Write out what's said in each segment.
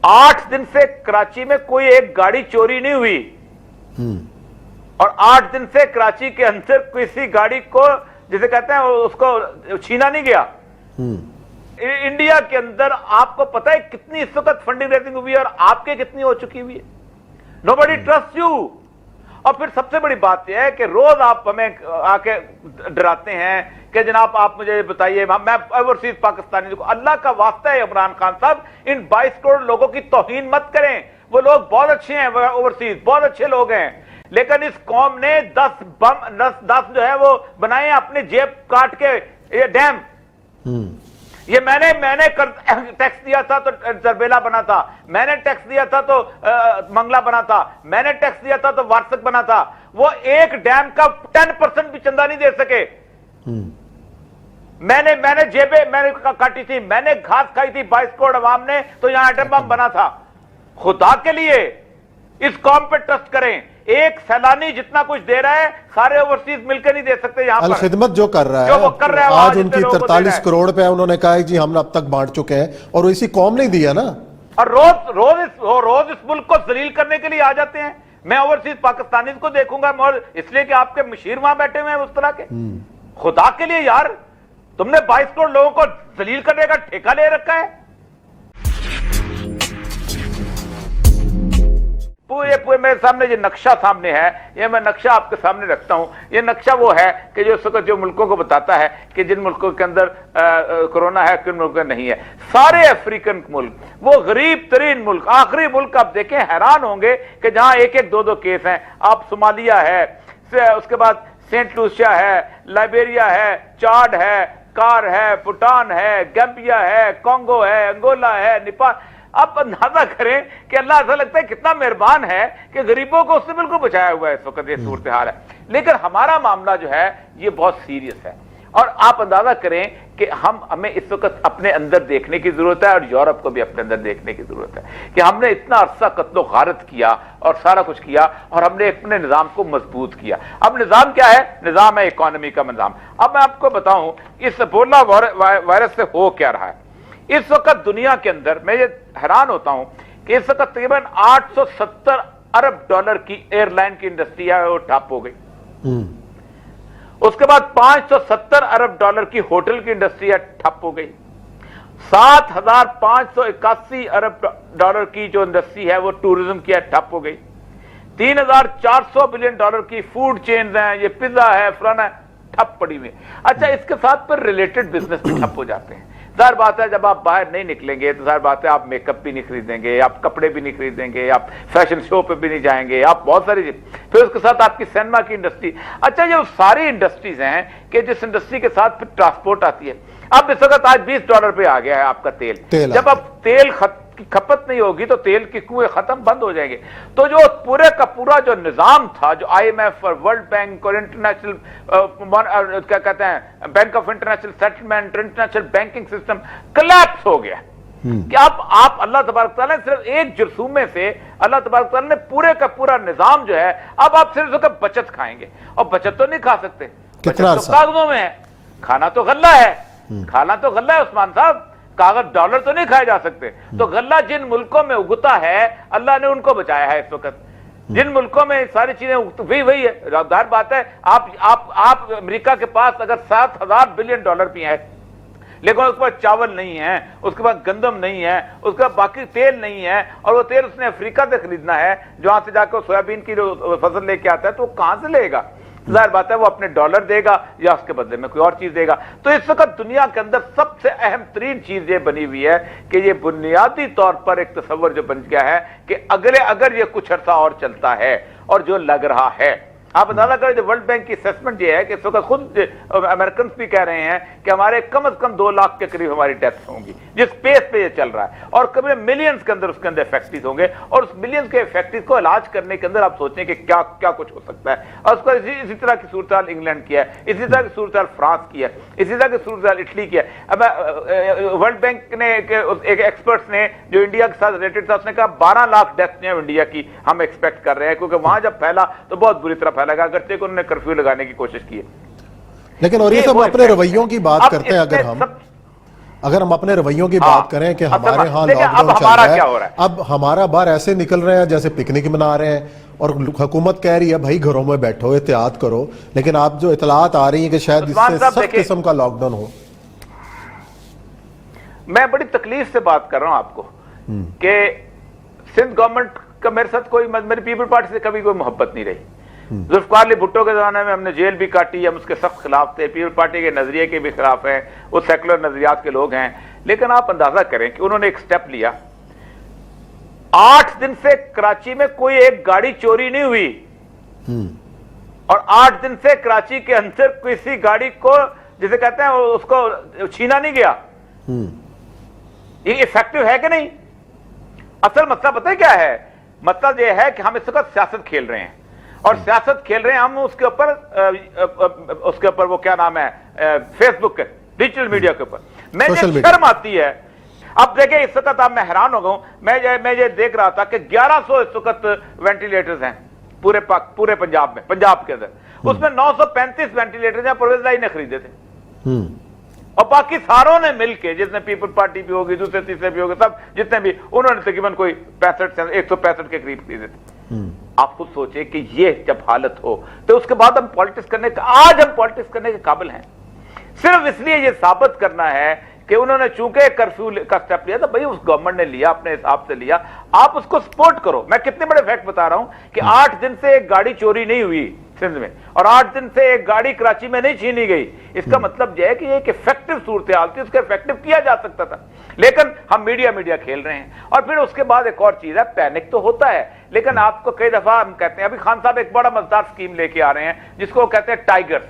8 दिन से कराची में कोई एक गाड़ी चोरी नहीं हुई, और 8 दिन से कराची के अंदर किसी गाड़ी को, जिसे कहते हैं, उसको छीना नहीं गया। इंडिया के अंदर आपको पता है कितनी इस वक्त फंडिंग रेजिंग हुई है और आपके कितनी हो चुकी हुई है? Nobody trust you. और फिर सबसे बड़ी बात यह है कि रोज आप हमें आके डराते हैं कि जनाब आप मुझे बताइए, मैं ओवरसीज पाकिस्तानी को, अल्लाह का वास्ता है इमरान खान साहब, इन 22 करोड़ लोगों की तौहीन मत करें। वो लोग बहुत अच्छे हैं, ओवरसीज बहुत अच्छे लोग हैं, लेकिन इस कौम ने 10 जो है वो बनाए अपने जेब काट के, ये डैम। ये मैंने टैक्स दिया था तो जरबेला बना था, मैंने टैक्स दिया था तो मंगला बना था, मैंने टैक्स दिया था तो वारसक बना था। वो एक डैम का 10% भी चंदा नहीं दे सके। मैंने जेबें मैंने काटी थी, मैंने घास खाई थी 22 करोड़ अवाम ने, तो यहां एटम बम बना था। खुदा के लिए इस कौम पे ट्रस्ट करें। एक सैलानी जितना कुछ दे रहा है सारे ओवरसीज मिलकर नहीं दे सकते। यहाँ पर खिदमत जो कर रहा है, आज उनकी 43 करोड़ पे उन्होंने कहा है जी हम अब तक बांट चुके हैं, और इसी कौम ने दिया ना। और रोज इस मुल्क को जलील करने के लिए आ जाते हैं। मैं ओवरसीज पाकिस्तानी को देखूंगा इसलिए कि आपके मशीर वहां बैठे हुए हैं उस तरह के। खुदा के लिए यार, तुमने 22 करोड़ लोगों को जलील करने का ठेका ले रखा है। पूरे मेरे सामने ये नक्शा सामने है, ये मैं नक्शा आपके सामने रखता हूं। ये नक्शा वो है कि जो इस वक्त जो मुल्कों को बताता है कि जिन मुल्कों के अंदर कोरोना है, किन मुल्कों में नहीं है। सारे अफ्रीकन मुल्क, वो गरीब तरीन मुल्क, आखिरी मुल्क आप देखें हैरान होंगे कि जहां 1-1, 2-2 केस हैं। आप सोमालिया है, उसके बाद सेंट लूसिया है, लाइबेरिया है, चाड है, कार है, भूटान है, गैम्बिया है, कांगो है, अंगोला है, नेपाल। आप अंदाजा करें कि अल्लाह ऐसा लगता है कितना मेहरबान है कि गरीबों को उससे बिल्कुल बचाया हुआ है। इस वक्त ये सूरत हाल है, लेकिन हमारा मामला जो है ये बहुत सीरियस है। और आप अंदाजा करें कि हमें इस वक्त अपने अंदर देखने की जरूरत है, और यूरोप को भी अपने अंदर देखने की जरूरत है कि हमने इतना अरसा कत्लो गारत किया और सारा कुछ किया, और हमने अपने निजाम को मजबूत किया। अब निजाम क्या है? निजाम है इकोनॉमी का निजाम। अब मैं आपको बताऊं इस एबोला वायरस से हो क्या रहा है। इस वक्त दुनिया के अंदर मैं ये हैरान होता हूं कि इस वक्त तकरीबन 870 अरब डॉलर की एयरलाइन की इंडस्ट्री है वो ठप हो गई। उसके बाद 570 अरब डॉलर की होटल की इंडस्ट्री है ठप हो गई। 7,581 अरब डॉलर की जो इंडस्ट्री है वो टूरिज्म की है ठप हो गई। 3,400 बिलियन डॉलर की फूड चेन्स हैं, ये पिज्जा है, फलाना है, ठप पड़ी हुई। अच्छा, इसके साथ पर रिलेटेड बिजनेस भी ठप हो जाते हैं। जाहिर बात है जब आप बाहर नहीं निकलेंगे तो जाहिर बात है आप मेकअप भी नहीं खरीदेंगे, आप कपड़े भी नहीं खरीदेंगे, आप फैशन शो पे भी नहीं जाएंगे, आप बहुत सारी चीज। फिर उसके साथ आपकी सिनेमा की इंडस्ट्री। अच्छा, ये सारी इंडस्ट्रीज हैं कि जिस इंडस्ट्री के साथ फिर ट्रांसपोर्ट आती है। अब इस वक्त आज $20 पे आ गया है आपका तेल। जब अब तेल की खपत नहीं होगी तो तेल के कुएं खत्म बंद हो जाएंगे। तो जो पूरे का पूरा जो निजाम था, जो IMF और वर्ल्ड बैंक और इंटरनेशनल क्या कहते हैं, bank of international settlement, international banking system collapse हो गया। कि आप अल्लाह तबारक तआला ने सिर्फ एक जुर्सूमे से अल्लाह तबारक तआला ने पूरे का पूरा निजाम जो है, अब आप सिर्फ उसका बचत खाएंगे, और बचत तो नहीं खा सकते, बचत तो कागजों में है, खाना तो गल्ला है, खाना तो गल्ला है उस्मान साहब, कागज डॉलर तो नहीं खाए जा सकते। तो गल्ला जिन मुल्कों में उगता है अल्लाह ने उनको बचाया है। इस वक्त जिन मुल्कों में सारी चीजें वही है, जाहिर बात है आप अमेरिका के पास अगर 7,000 बिलियन डॉलर भी है, लेकिन उसके पास चावल नहीं है, उसके पास गंदम नहीं है, उसके पास बाकी तेल नहीं है, और वो तेल उसने अफ्रीका से खरीदना है, जहां से जाकर सोयाबीन की जो फसल लेके आता है, तो वो कहां से लेगा? जाहिर बात है वो अपने डॉलर देगा या उसके बदले में कोई और चीज देगा। तो इस वक्त दुनिया के अंदर सबसे अहम तरीन चीज ये बनी हुई है कि ये बुनियादी तौर पर एक तस्वर जो बन गया है कि अगर ये कुछ अर्सा और चलता है, और जो लग रहा है, आप अंदाजा करें जो वर्ल्ड बैंक की असेसमेंट ये है कि इस वक्त खुद अमेरिकन भी कह रहे हैं कि हमारे कम से कम 2 लाख के करीब हमारी डेथ्स होंगी जिस पेस पे ये चल रहा है, और कभी मिलियंस के अंदर उसके अंदर इफेक्टिव होंगे, और उस मिलियंस के इफेक्टिव को इलाज करने के अंदर आप सोचें कि क्या क्या कुछ हो सकता है। और उसका इसी तरह की सूरत हाल इंग्लैंड की है, इसी तरह की सूरत हाल फ्रांस की है, इसी तरह की सूरत हाल इटली की है। अब वर्ल्ड बैंक ने एक एक्सपर्ट्स ने जो इंडिया के साथ रिलेटेड था, उसने कहा 12 लाख डेथ्स जो इंडिया की हम एक्सपेक्ट कर रहे हैं, क्योंकि वहां जब फैला तो बहुत बुरी तरह फैला, अगरचे को उन्होंने कर्फ्यू लगाने की कोशिश की है। लेकिन और ये सब अपने रवैयों की बात करते हैं, अगर हम अगर हम अपने रवैयों की बात करें कि हमारे यहाँ देखिए, अब लॉकडाउन चल हमारा रहा क्या हो है, रहा है? अब हमारा बार ऐसे निकल रहे हैं जैसे पिकनिक मना रहे हैं, और हुकूमत कह रही है भाई घरों में बैठो, एहतियात करो, लेकिन आप जो इतलात आ रही है कि शायद उस्मान इससे साहब, सख्त देखिए, किस्म का लॉकडाउन हो। मैं बड़ी तकलीफ से बात कर रहा हूं आपको कि सिंध गवर्नमेंट का मेरे साथ कोई, मेरी पीपल पार्टी से कभी कोई मोहब्बत नहीं रही। जुल्फकार अली भुट्टो के जमाने में हमने जेल भी काटी, हम उसके सख्त खिलाफ थे, पीपल पार्टी के नजरिए के भी खिलाफ हैं, वो सेकुलर नजरियात के लोग हैं। लेकिन आप अंदाजा करें कि उन्होंने एक स्टेप लिया, 8 दिन से कराची में कोई एक गाड़ी चोरी नहीं हुई, और 8 दिन से कराची के अंदर किसी गाड़ी को, जिसे कहते हैं, उसको छीना नहीं गया। ये इफेक्टिव है कि नहीं? असल मसला पता है क्या है? मतलब ये है कि हम इस वक्त सियासत खेल रहे हैं, और सियासत खेल रहे हैं हम उसके ऊपर वो क्या नाम है, फेसबुक के, डिजिटल मीडिया के ऊपर। मुझे शर्म आती है। अब देखिए, इस वक्त आप, मैं हैरान हो गया हूं, मैं ये देख रहा था कि 1100 इस वक्त वेंटिलेटर्स हैं पूरे पंजाब में, पंजाब के अंदर। उसमें 935 वेंटिलेटर्स हैं परवेज लाई ने खरीदे थे, और बाकी सारों ने मिलके, जिसने पीपल पार्टी भी होगी, दूसरे तीसरे भी होगी, सब जितने भी, उन्होंने तकरीबन कोई 165 के करीब खरीदे थे। आप खुद सोचे कि ये जब हालत हो, तो उसके बाद हम पॉलिटिक्स करने का, आज हम पॉलिटिक्स करने के काबिल हैं सिर्फ इसलिए ये साबित करना है कि उन्होंने चूंकि कर्फ्यू का स्टेप लिया था, भाई उस गवर्नमेंट ने लिया, अपने हिसाब से लिया, आप उसको सपोर्ट करो। मैं कितने बड़े फैक्ट बता रहा हूं कि 8 दिन से एक गाड़ी चोरी नहीं हुई सिंध में, और 8 दिन से एक गाड़ी कराची में नहीं छीनी गई। इसका मतलब यह है कि एक इफेक्टिव सूरत हाल थी, उसको इफेक्टिव किया जा सकता था, लेकिन हम मीडिया खेल रहे हैं। और फिर उसके बाद एक और चीज है, पैनिक तो होता है, लेकिन आपको कई दफा हम कहते हैं, अभी खान साहब एक बड़ा मजेदार स्कीम लेके आ रहे हैं जिसको कहते हैं टाइगर्स।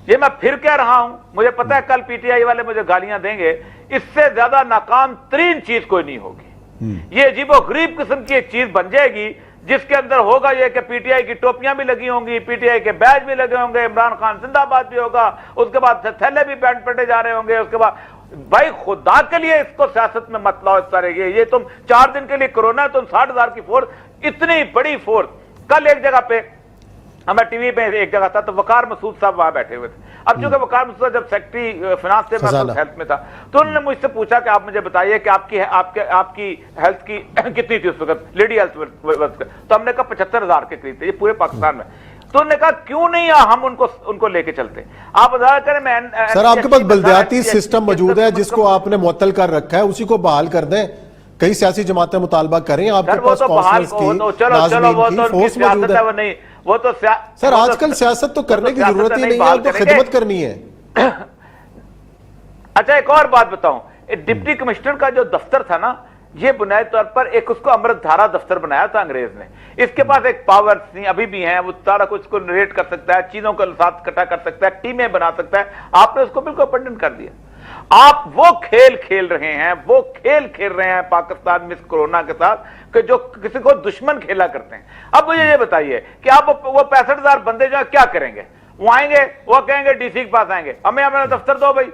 ये मैं फिर कह रहा हूं, मुझे पता है कल पीटीआई वाले मुझे गालियां देंगे, इससे ज्यादा नाकाम तरीन चीज कोई नहीं होगी। ये अजीबो गरीब किस्म की एक चीज बन जाएगी जिसके अंदर होगा ये कि पीटीआई की टोपियां भी लगी होंगी, पीटीआई के बैज भी लगे होंगे, इमरान खान जिंदाबाद भी होगा, उसके बाद थैले भी पैंट पटे जा रहे होंगे, उसके बाद, भाई खुदा के लिए इसको सियासत में मत लाओ इस तरह के। ये तुम 4 दिन के लिए कोरोना, तुम 60,000 की फोर्स, इतनी बड़ी फोर्स। कल एक जगह पे मैं टीवी पे एक जगह था, तो वकार मसूद साहब वहां बैठे हुए थे। अब चूंकि वकार मसूद जब सेक्रेटरी फिनांस थे, मैं हेल्थ में था, तो उन्होंने मुझसे पूछा कि आप मुझे बताइए कि आपकी हेल्थ की कितनी थी उस वक्त, लेडी हेल्थ वर्कर। तो हमने कहा 75,000 के करीब थे, ये पूरे पाकिस्तान में। तो उन्होंने कहा क्यों नहीं हम उनको लेके चलते। आप बता करें, मैं सर आपके पास बलदियाती सिस्टम मौजूद है जिसको आपने मुअत्तल कर रखा है, उसी को बहाल कर दें। कई सियासी जमातें मुतालबा करें, आपके पास काउंसलर्स की, नाज़मीन की फोर्स मौजूद है। वो तो सर आजकल सियासत तो करने की जरूरत ही नहीं है, तो खिदमत करनी है। अच्छा, एक और बात बताऊं, डिप्टी कमिश्नर का जो दफ्तर था ना, ये बुनियादी तौर पर एक उसको अमृत धारा दफ्तर बनाया था अंग्रेज ने। इसके पास एक पावर नहीं, अभी भी है, वो सारा कुछ को नरेट कर सकता है, चीजों को साथ इकट्ठा कर सकता है, टीमें बना सकता है। आपने उसको बिल्कुल अबंडन कर दिया। आप वो खेल खेल रहे हैं पाकिस्तान में इस कोरोना के साथ, कि जो किसी को दुश्मन खेला करते हैं। अब मुझे ये बताइए कि आप वो 65,000 बंदे जो है क्या करेंगे? वो आएंगे, वो कहेंगे डीसी के पास आएंगे, हमें हमारा दफ्तर दो भाई,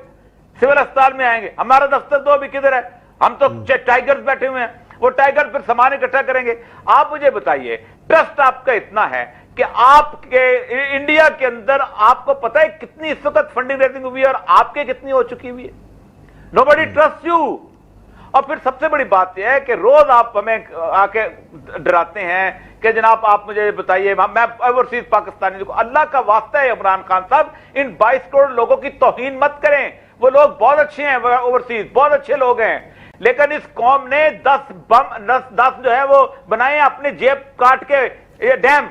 सिविल अस्पताल में आएंगे, हमारा दफ्तर दो, अभी किधर है? हम तो टाइगर्स बैठे हुए हैं, वो टाइगर फिर सामान इकट्ठा करेंगे। आप मुझे बताइए, ट्रस्ट आपका इतना है कि आपके इंडिया के अंदर आपको पता है कितनी इस वक्त फंडिंग रेजिंग हुई है, और आपके कितनी हो चुकी हुई है? Nobody trust you. और फिर सबसे बड़ी बात यह है कि रोज आप हमें आके डराते हैं कि जनाब आप मुझे बताइए, मैं ओवरसीज पाकिस्तानी को, अल्लाह का वास्ता है इमरान खान साहब, इन 22 करोड़ लोगों की तौहीन मत करें। वो लोग बहुत अच्छे हैं, ओवरसीज बहुत अच्छे लोग हैं, लेकिन इस कौम ने 10 जो है वो बनाए अपने जेब काट के, ये डैम।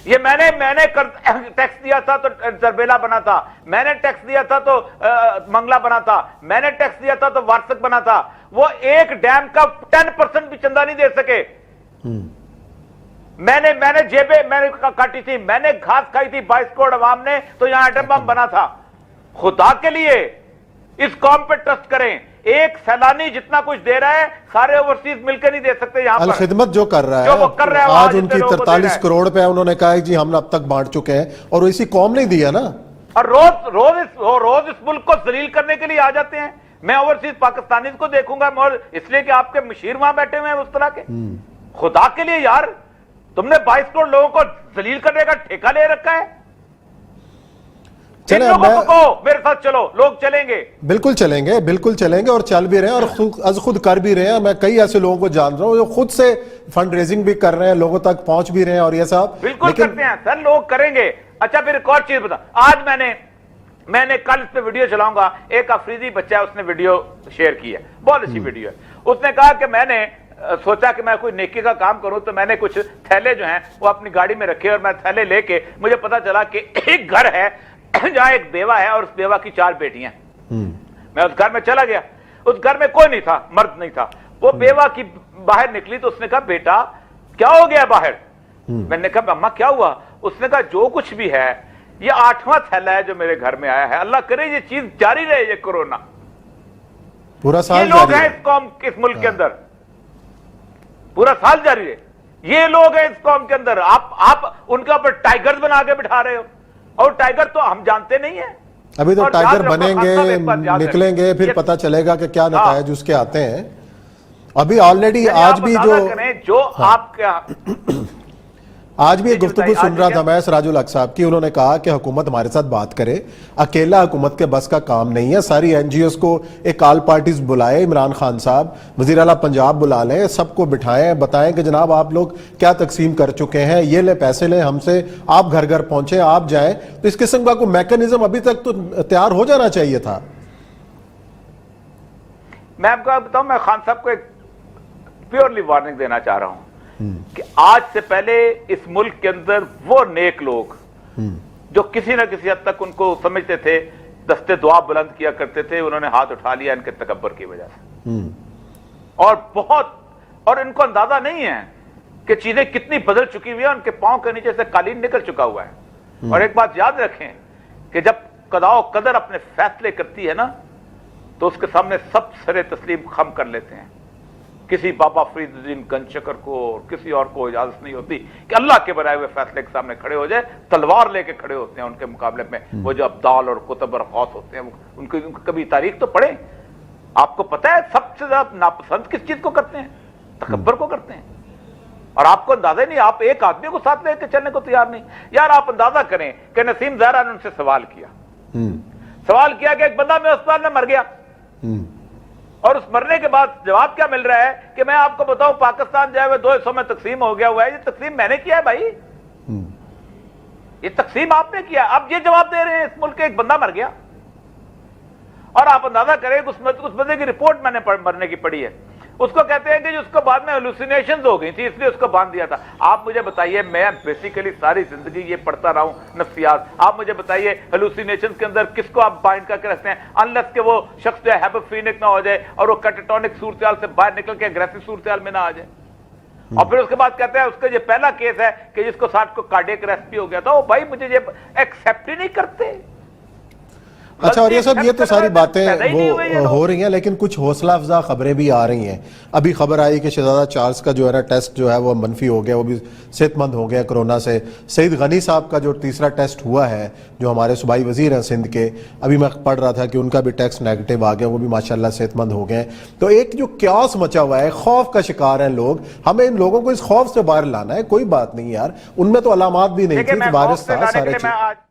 ये मैंने टैक्स दिया था तो जरबेला बना था, मैंने टैक्स दिया था तो मंगला बना था, मैंने टैक्स दिया था तो वार्सक बना था। वो एक डैम का 10% भी चंदा नहीं दे सके। मैंने जेबें मैंने काटी थी, मैंने घास खाई थी 22 करोड़ अवाम ने, तो यहां एटम बम बना था। खुदा के लिए इस कौम पे ट्रस्ट करें। एक सैलानी जितना कुछ दे रहा है, सारे ओवरसीज मिलकर नहीं दे सकते। यहाँ पर खिदमत जो कर रहा है, जो वो कर रहा है, आज उनकी 43 करोड़ रुपए उन्होंने कहा है जी हम अब तक बांट चुके हैं, और इसी कौम ने दिया ना। और रोज इस मुल्क को जलील करने के लिए आ जाते हैं। मैं ओवरसीज पाकिस्तानी को देखूंगा, और इसलिए कि आपके मशीर वहां बैठे हुए हैं उस तरह के। खुदा के लिए यार, तुमने 22 करोड़ लोगों को जलील करने का ठेका ले रखा है। चलें, लोगों मैं- को कहो मेरे साथ चलो, लोग चलेंगे। बिल्कुल चलेंगे और चल भी रहे हैं और खुद कर भी रहे हैं। मैं कई ऐसे लोगों को जान रहा हूं जो खुद से फंड रेजिंग भी कर रहे हैं, लोगों तक पहुंच भी रहे हैं और ये सब बिल्कुल करते हैं सर, लोग करेंगे। अच्छा फिर एक और चीज बता, आज मैंने कल इस पे वीडियो चलाऊंगा, एक अफरीदी बच्चा है, उसने वीडियो शेयर की है, बहुत अच्छी वीडियो है। उसने कहा कि मैंने सोचा कि मैं कोई नेकी का काम करूं, तो मैंने कुछ थैले जो हैं वो अपनी गाड़ी में रखे और मैं थैले लेके, मुझे पता चला कि एक घर है जहां एक बेवा है और उस बेवा की 4 बेटियां। मैं उस घर में चला गया, उस घर में कोई नहीं था, मर्द नहीं था। वो बेवा की बाहर निकली तो उसने कहा बेटा क्या हो गया बाहर? मैंने कहा अम्मा क्या हुआ? उसने कहा जो कुछ भी है ये 8वां थैला है जो मेरे घर में आया है, अल्लाह करे ये चीज जारी रहे, ये कोरोना पूरा साल ये लोग जारी हैं है। इस कौम, इस मुल्क के अंदर पूरा साल जारी है। ये लोग हैं इस कौम के अंदर, आप उनके ऊपर टाइगर्स बना के बिठा रहे हो, और टाइगर तो हम जानते नहीं है। अभी तो और टाइगर याद रखो, बनेंगे, खासा एक बात याद निकलेंगे, फिर ये- पता चलेगा कि क्या नतायज उसके आते हैं। अभी ऑलरेडी यानी आज आप भी अंदाजा जो करें, जो आपके आज भी एक जी गुफ्तगू बताइए, सुन आज रहा क्या? था मैं राजुल हक साहब की। उन्होंने कहा कि हुकूमत हमारे साथ बात करे, अकेला हुकूमत के बस का काम नहीं है, सारी एनजीओस को एक ऑल पार्टीज बुलाए, इमरान खान साहब वजीर आला पंजाब बुला लें, सबको बिठाएं, बताएं कि जनाब आप लोग क्या तकसीम कर चुके हैं, ये ले पैसे लें हमसे, आप घर घर पहुंचे, आप जाएं। तो इस किस्म का कोई मैकेनिज्म अभी तक तो तैयार हो जाना चाहिए था। मैं आपको बताऊं, मैं खान साहब को एक प्योरली वार्निंग देना चाह रहा हूं कि आज से पहले इस मुल्क के अंदर वो नेक लोग जो किसी ना किसी हद तक उनको समझते थे, दस्ते दुआ बुलंद किया करते थे, उन्होंने हाथ उठा लिया इनके तकब्बर की वजह से। और इनको अंदाजा नहीं है कि चीजें कितनी बदल चुकी हुई है, उनके पांव के नीचे से कालीन निकल चुका हुआ है। और एक बात याद रखें कि जब कदाओ कदर अपने फैसले करती है ना, तो उसके सामने सब सरे तस्लीम खम कर लेते हैं। किसी बाबा फरीदुद्दीन गंजशकर को और किसी और को इजाजत नहीं होती कि अल्लाह के बनाए हुए फैसले के सामने खड़े हो जाए, तलवार लेके खड़े होते हैं उनके मुकाबले में। वो जो अब्दाल और कुतुब और गौस होते हैं, उनकी कभी तारीख तो पढ़े। आपको पता है सबसे ज्यादा नापसंद किस चीज को करते हैं? तकब्बर को करते हैं। और आपको अंदाजा नहीं, आप एक आदमी को साथ लेके चलने को तैयार नहीं। यार आप अंदाजा करें कि नसीम ज़हरा ने उनसे सवाल किया कि एक बंदा में अस्पताल में मर गया, और उस मरने के बाद जवाब क्या मिल रहा है कि मैं आपको बताऊं पाकिस्तान जो है 2 हिस्सों में तकसीम हो गया हुआ है। ये तकसीम मैंने किया है भाई, ये तकसीम आपने किया। आप ये जवाब दे रहे हैं इस मुल्क के एक बंदा मर गया। और आप अंदाजा करें उस बंदे की रिपोर्ट मैंने मरने की पढ़ी है, उसको कहते हैं कि उसको बाद में हेलुसिनेशंस हो गई थी इसलिए उसको बांध दिया था। आप मुझे बताइए, मैं बेसिकली सारी जिंदगी ये पढ़ता रहा हूं नफ्सियात, आप मुझे बताइए हेलुसिनेशंस के अंदर किसको आप बाइंड करके रखते हैं, अनलेस के वो शख्स जो है हैपोफीनिक ना हो जाए और वो कैटाटोनिक सूरत से बाहर निकल के एग्रेसिव सूरत में ना आ जाए। और फिर उसके बाद कहते हैं उसका ये पहला केस है कि जिसको 60 को कार्डियक अरेस्ट भी हो गया था। वो भाई मुझे ये एक्सेप्ट ही नहीं करते। अच्छा, और ये सब ये तो सारी बातें वो हो रही हैं, लेकिन कुछ हौसला अफजा खबरें भी आ रही हैं। अभी खबर आई कि शहजादा चार्ल्स का जो है ना टेस्ट जो है वो मनफी हो गया, वो भी सेहतमंद हो गया कोरोना से। सईद गनी साहब का जो तीसरा टेस्ट हुआ है, जो हमारे सूबाई वजीर हैं सिंध के, अभी मैं पढ़ रहा था कि उनका भी टेस्ट नेगेटिव आ गया, वो भी माशाल्लाह सेहतमंद हो गए। तो एक जो क्यास मचा हुआ है, खौफ का शिकार हैं लोग, हमें इन लोगों को इस खौफ से बाहर लाना है। कोई बात नहीं यार, उनमें तो अलामात भी नहीं थी, वायरस था सारे चीज।